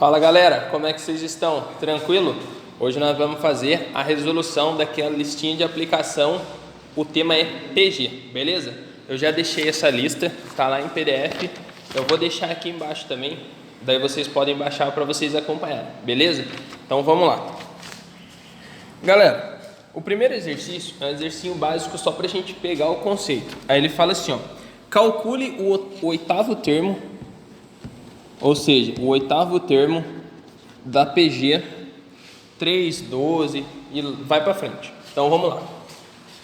Fala galera, como é que vocês estão? Tranquilo? Hoje nós vamos fazer a resolução daquela listinha de aplicação. O tema é PG, beleza? Eu já deixei essa lista, tá lá em PDF. Eu vou deixar aqui embaixo também, daí vocês podem baixar para vocês acompanharem, beleza? Então vamos lá. Galera, o primeiro exercício é um exercício básico só para a gente pegar o conceito. Aí ele fala assim, ó, calcule o oitavo termo, ou seja, o oitavo termo da PG 3, 12 e vai para frente. Então vamos lá.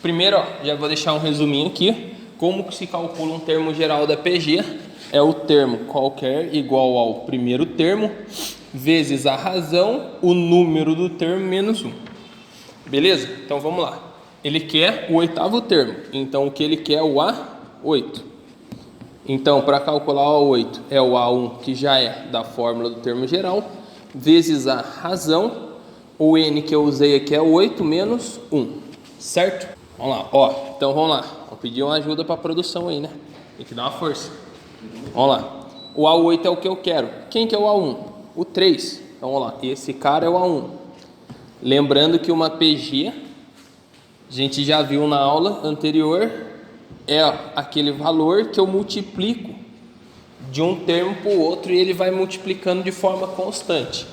Primeiro, ó, já vou deixar um resuminho aqui. Como que se calcula um termo geral da PG? É o termo qualquer igual ao primeiro termo vezes a razão, o número do termo menos 1. Beleza? Então vamos lá. Ele quer o oitavo termo, então o que ele quer é o A8. Então, para calcular o A8 é o A1, que já é da fórmula do termo geral, vezes a razão, o N que eu usei aqui é 8 menos 1, certo? Vamos lá, ó, então vamos lá, vou pedir uma ajuda para a produção aí, né? Tem que dar uma força. Vamos lá, o A8 é o que eu quero. Quem que é o A1? O 3. Então vamos lá, esse cara é o A1. Lembrando que uma PG, a gente já viu na aula anterior, é aquele valor que eu multiplico de um termo para o outro e ele vai multiplicando de forma constante.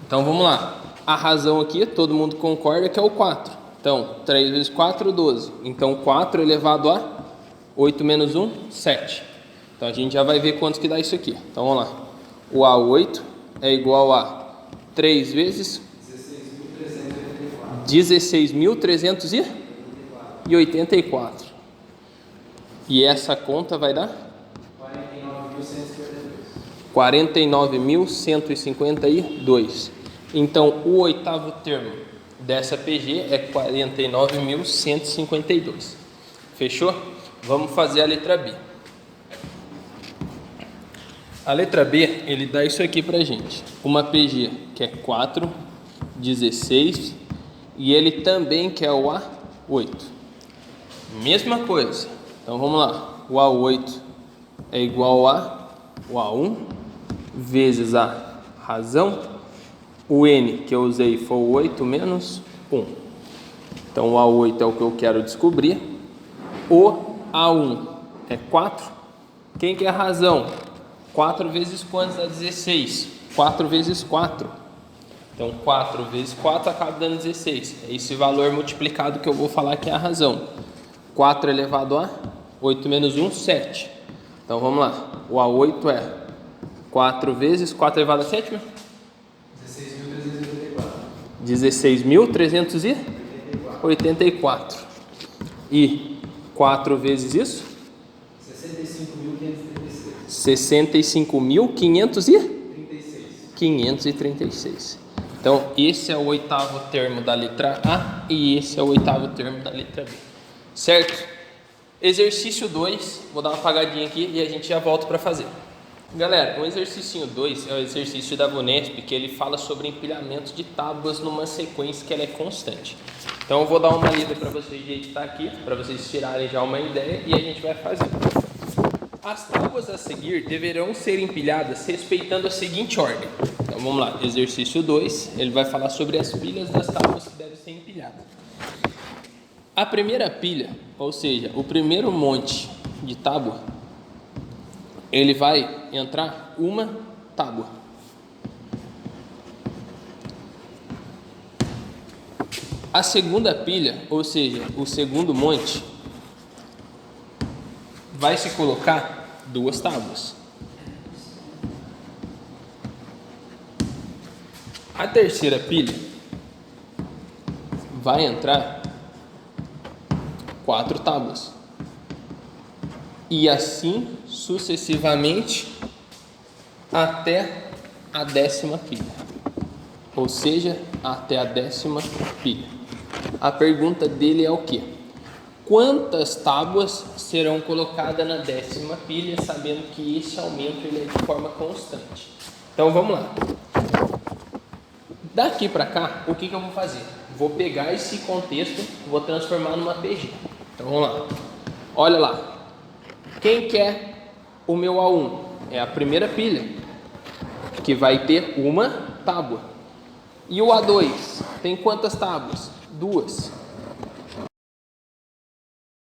Então vamos lá, a razão aqui, todo mundo concorda que é o 4. Então 3 vezes 4, 12. Então 4 elevado a 8 menos 1, 7. Então a gente já vai ver quanto que dá isso aqui. Então vamos lá, o A8 é igual a 3 vezes 16.384. E essa conta vai dar 49.152. Então o oitavo termo dessa PG é 49.152. Fechou? Vamos fazer a letra B. A letra B, ele dá isso aqui pra gente. Uma PG que é 4, 16 e ele também quer o A8. Mesma coisa. Então vamos lá, o A8 é igual a o A1 vezes a razão, o N que eu usei foi 8 menos 1. Então o A8 é o que eu quero descobrir, o A1 é 4, quem que é a razão? 4 vezes quantos dá 16? 4 vezes 4. Então 4 vezes 4 acaba dando 16, é esse valor multiplicado que eu vou falar que é a razão. 4 elevado a 8 menos 1, 7. Então vamos lá. O A8 é 4 vezes 4 elevado a 7? 16.384. E 4 vezes isso? 65.536. Então esse é o oitavo termo da letra A e esse é o oitavo termo da letra B. Certo? Exercício 2, vou dar uma apagadinha aqui e a gente já volta para fazer. Galera, o exercício 2 é o exercício da Vunesp, que ele fala sobre empilhamento de tábuas numa sequência que ela é constante. Então eu vou dar uma lida para vocês de editar aqui, para vocês tirarem já uma ideia e a gente vai fazer. As tábuas a seguir deverão ser empilhadas respeitando a seguinte ordem. Então vamos lá, exercício 2, ele vai falar sobre as pilhas das tábuas que devem ser empilhadas. A primeira pilha, ou seja, o primeiro monte de tábua, ele vai entrar uma tábua. A segunda pilha, ou seja, o segundo monte, vai se colocar duas tábuas. A terceira pilha vai entrar 4 tábuas. E assim sucessivamente até a 10ª pilha. Ou seja, até a 10ª pilha. A pergunta dele é o quê? Quantas tábuas serão colocadas na 10ª pilha, sabendo que esse aumento ele é de forma constante? Então vamos lá. Daqui para cá, o que eu vou fazer? Vou pegar esse contexto, vou transformar numa PG. Então vamos lá. Olha lá. Quem quer o meu A1? É a primeira pilha. que vai ter uma tábua. E o A2 tem quantas tábuas? 2.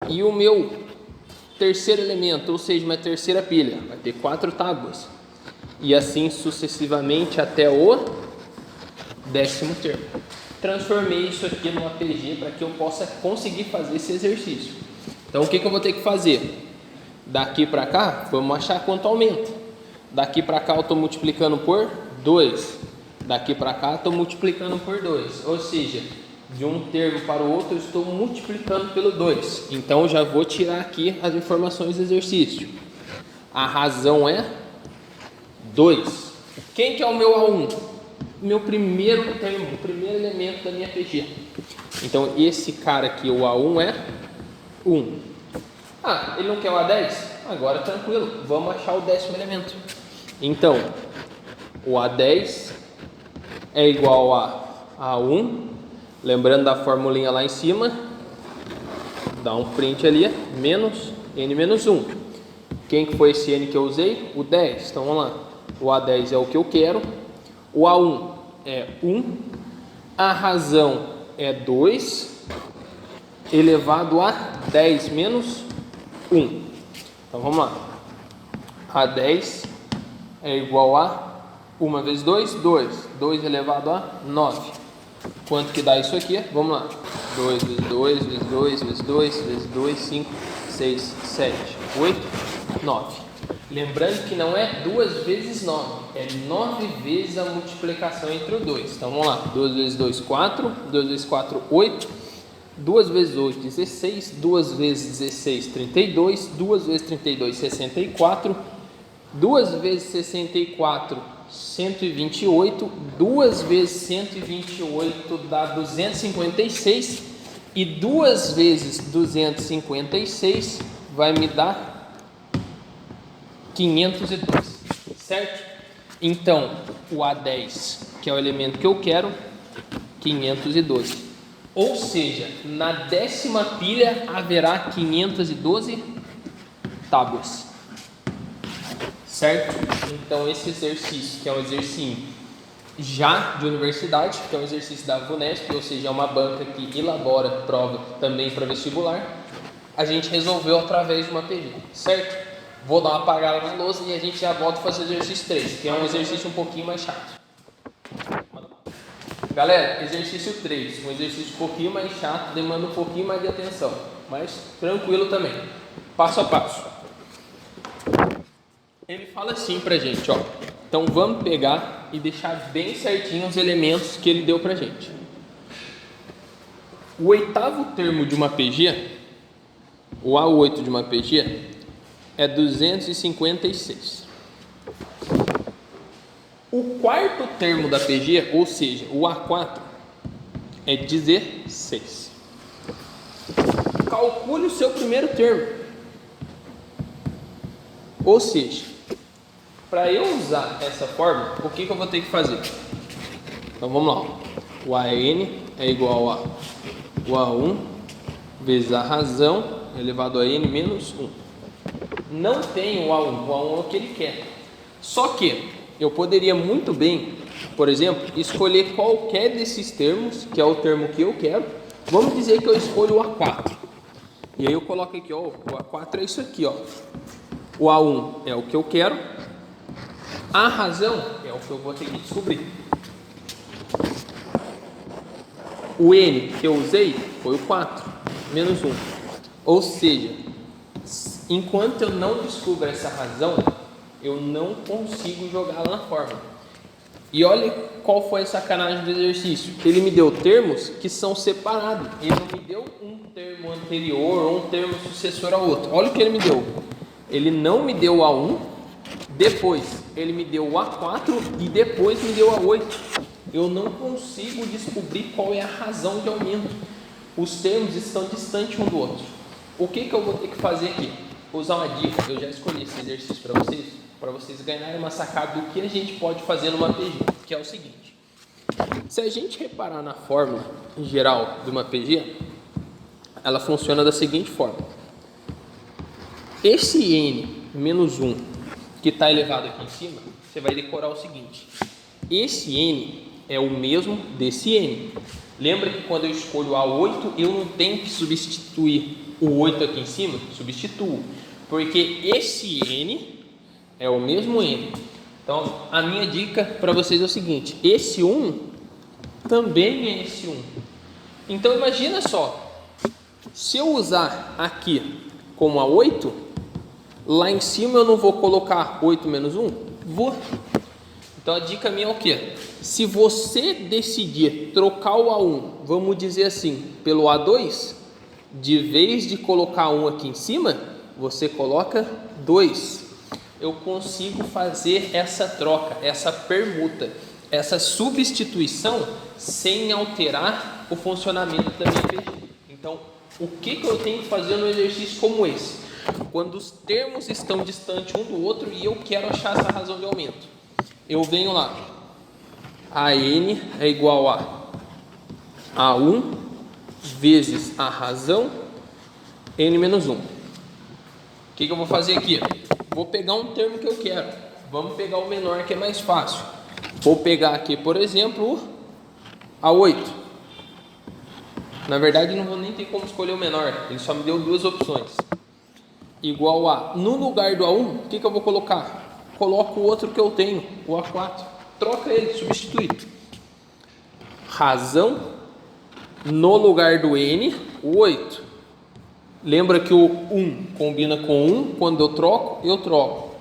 E o meu terceiro elemento, ou seja, minha terceira pilha, vai ter 4 tábuas. E assim sucessivamente até o 10º termo. Transformei isso aqui numa PG para que eu possa conseguir fazer esse exercício. Então, o que eu vou ter que fazer? Daqui para cá, vamos achar quanto aumenta. Daqui para cá eu estou multiplicando por 2. Daqui para cá estou multiplicando por 2. Ou seja, de um termo para o outro eu estou multiplicando pelo 2. Então, eu já vou tirar aqui as informações do exercício. A razão é 2. Quem que é o meu A1? Meu primeiro termo, o primeiro elemento da minha PG. Então, esse cara aqui, o A1 é 1. Ah, ele não quer o A10? Agora tranquilo, vamos achar o 10º elemento. Então, o A10 é igual a A1, lembrando da formulinha lá em cima, dá um print ali, menos N menos 1. Quem que foi esse N que eu usei? O 10, então vamos lá. O A10 é o que eu quero, o A1 é 1, a razão é 2, elevado a 10 menos 1. Então vamos lá. A10 é igual a 1 vezes 2, 2. 2 elevado a 9. Quanto que dá isso aqui? Vamos lá. 2 vezes 2, vezes 2, vezes 2, vezes 2, 5, 6, 7, 8, 9. Lembrando que não é 2 vezes 9, é 9 vezes a multiplicação entre o 2. Então vamos lá. 2 vezes 2, 4. 2 vezes 4, 8. 2 vezes 8, 16, 2 vezes 16, 32, 2 vezes 32, 64, 2 vezes 64, 128, 2 vezes 128 dá 256 e 2 vezes 256 vai me dar 512, certo? Então, o A10, que é o elemento que eu quero, 512. Ou seja, na 10ª pilha haverá 512 tábuas, certo? Então esse exercício, que é um exercício já de universidade, que é um exercício da VUNESP, ou seja, é uma banca que elabora prova também para vestibular, a gente resolveu através de uma PG, certo? Vou dar uma apagada na lousa e a gente já volta a fazer o exercício 3, que é um exercício um pouquinho mais chato. Galera, exercício 3, um exercício um pouquinho mais chato, demanda um pouquinho mais de atenção, mas tranquilo também, passo a passo. Ele fala assim pra gente, ó, então vamos pegar e deixar bem certinho os elementos que ele deu pra gente. O 8º termo de uma PG, o A8 de uma PG, é 256. O 4º termo da PG, ou seja, o A4, é 16. Calcule o seu primeiro termo. Ou seja, para eu usar essa fórmula, o que eu vou ter que fazer? Então vamos lá. O AN é igual a o A1 vezes a razão elevado a N menos 1. Não tem o A1 é o que ele quer. Só que eu poderia muito bem, por exemplo, escolher qualquer desses termos, que é o termo que eu quero. Vamos dizer que eu escolho o A4. E aí eu coloco aqui, ó, o A4 é isso aqui, ó. O A1 é o que eu quero. A razão é o que eu vou ter que descobrir. O N que eu usei foi o 4, menos 1. Ou seja, enquanto eu não descubro essa razão, eu não consigo jogá-la na fórmula. E olha qual foi a sacanagem do exercício. Ele me deu termos que são separados. Ele não me deu um termo anterior ou um termo sucessor ao outro. Olha o que ele me deu. Ele não me deu o A1, depois ele me deu o A4 e depois me deu o A8. Eu não consigo descobrir qual é a razão de aumento. Os termos estão distantes um do outro. O que eu vou ter que fazer aqui? Usar uma dica. Eu já escolhi esse exercício para vocês ganharem uma sacada do que a gente pode fazer numa PG, que é o seguinte. Se a gente reparar na fórmula em geral de uma PG, ela funciona da seguinte forma. Esse N menos 1 que está elevado aqui em cima, você vai decorar o seguinte: esse N é o mesmo desse N. Lembra que quando eu escolho A8, eu não tenho que substituir o 8 aqui em cima? Substituo, porque esse N é o mesmo N. Então, a minha dica para vocês é o seguinte: esse 1 também é esse 1. Então, imagina só, se eu usar aqui como A8, lá em cima eu não vou colocar 8 menos 1? Vou. Então, a dica minha é o quê? Se você decidir trocar o A1, vamos dizer assim, pelo A2, de vez de colocar 1 aqui em cima, você coloca 2. Eu consigo fazer essa troca, essa permuta, essa substituição sem alterar o funcionamento da minha PG. Então, o que eu tenho que fazer num exercício como esse? Quando os termos estão distantes um do outro e eu quero achar essa razão de aumento, eu venho lá, a n é igual a A1 vezes a razão n menos 1. O que eu vou fazer aqui? Vou pegar um termo que eu quero. Vamos pegar o menor, que é mais fácil. Vou pegar aqui, por exemplo, o A8. Na verdade, não vou nem ter como escolher o menor. Ele só me deu duas opções. Igual a, no lugar do A1, o que eu vou colocar? Coloco o outro que eu tenho, o A4. Troca ele, substitui. Razão, no lugar do N, o 8. Lembra que o 1 combina com 1, quando eu troco.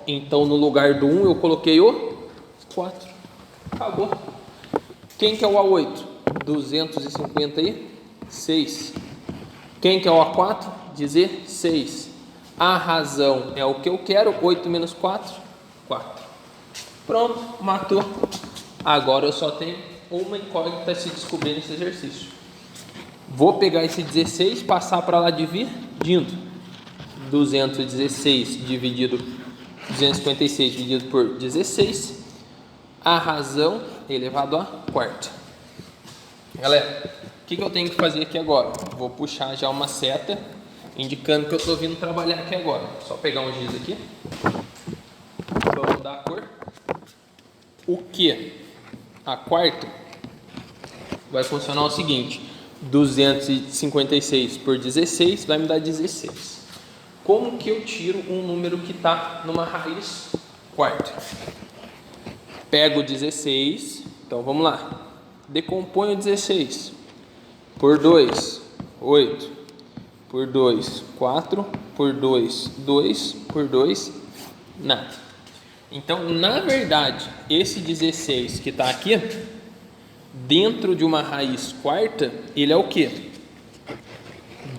Então, no lugar do 1, eu coloquei o 4. Acabou. Quem que é o A8? 256. Quem que é o A4? 16. A razão é o que eu quero, 8 menos 4, 4. Pronto, matou. Agora eu só tenho uma incógnita a se descobrir nesse exercício. Vou pegar esse 16, passar para lá dividindo. 256 dividido 256 dividido por 16. A razão elevado à quarta. Galera, o que eu tenho que fazer aqui agora? Vou puxar já uma seta indicando que eu estou vindo trabalhar aqui agora. Só pegar um giz aqui. Vamos mudar a cor. O que? A quarta vai funcionar o seguinte: 256 por 16 vai me dar 16. Como que eu tiro um número que está numa raiz quarta? Pego o 16, então vamos lá. Decomponho o 16 por 2, 8, por 2, 4, por 2, 2, por 2, nada. Então, na verdade, esse 16 que está aqui, dentro de uma raiz quarta, ele é o quê?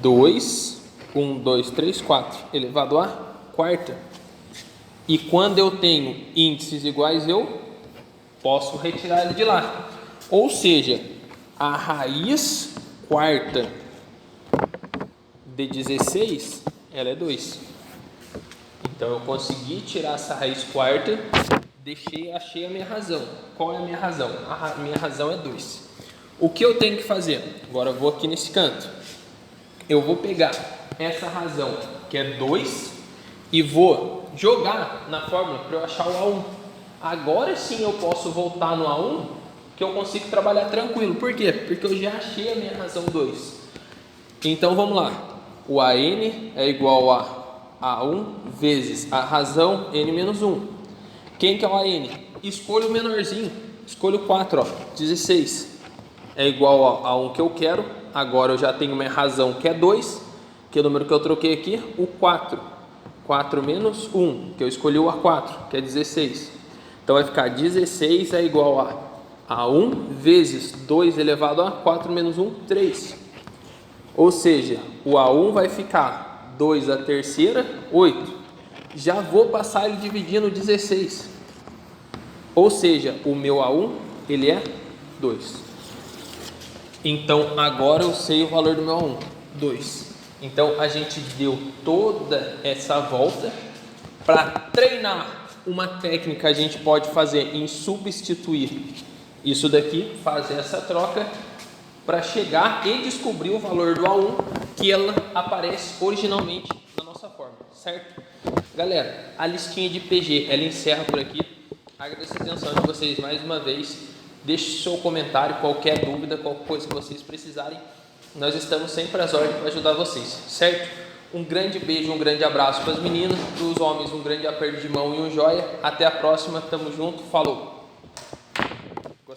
2, 1, 2, 3, 4, elevado à quarta. E quando eu tenho índices iguais, eu posso retirar ele de lá. Ou seja, a raiz quarta de 16, ela é 2. Então, eu consegui tirar essa raiz quarta, achei a minha razão. Qual é a minha razão? A minha razão é 2. O que eu tenho que fazer? Agora eu vou aqui nesse canto. Eu vou pegar essa razão, que é 2, e vou jogar na fórmula para eu achar o A1. Agora sim eu posso voltar no A1, que eu consigo trabalhar tranquilo. Por quê? Porque eu já achei a minha razão 2. Então vamos lá. O AN é igual a A1 vezes a razão N menos 1. Quem que é o AN? Escolho o menorzinho. Escolho 4, 16. É igual a 1 que eu quero. Agora eu já tenho minha razão, que é 2. Que é o número que eu troquei aqui, o 4. 4 menos 1, que eu escolhi o A4, que é 16. Então vai ficar 16 é igual a 1 vezes 2 elevado a 4 menos 1, 3. Ou seja, o A1 vai ficar 2 à terceira, 8. Já vou passar ele dividindo 16. Ou seja, o meu A1, ele é 2. Então, agora eu sei o valor do meu A1, 2. Então, a gente deu toda essa volta para treinar uma técnica que a gente pode fazer em substituir isso daqui, fazer essa troca para chegar e descobrir o valor do A1 que ela aparece originalmente na nossa fórmula, certo? Galera, a listinha de PG, ela encerra por aqui. Agradeço a atenção de vocês mais uma vez. Deixe seu comentário, qualquer dúvida, qualquer coisa que vocês precisarem. Nós estamos sempre às ordens para ajudar vocês, certo? Um grande beijo, um grande abraço para as meninas, para os homens um grande aperto de mão e um joia. Até a próxima, tamo junto, falou!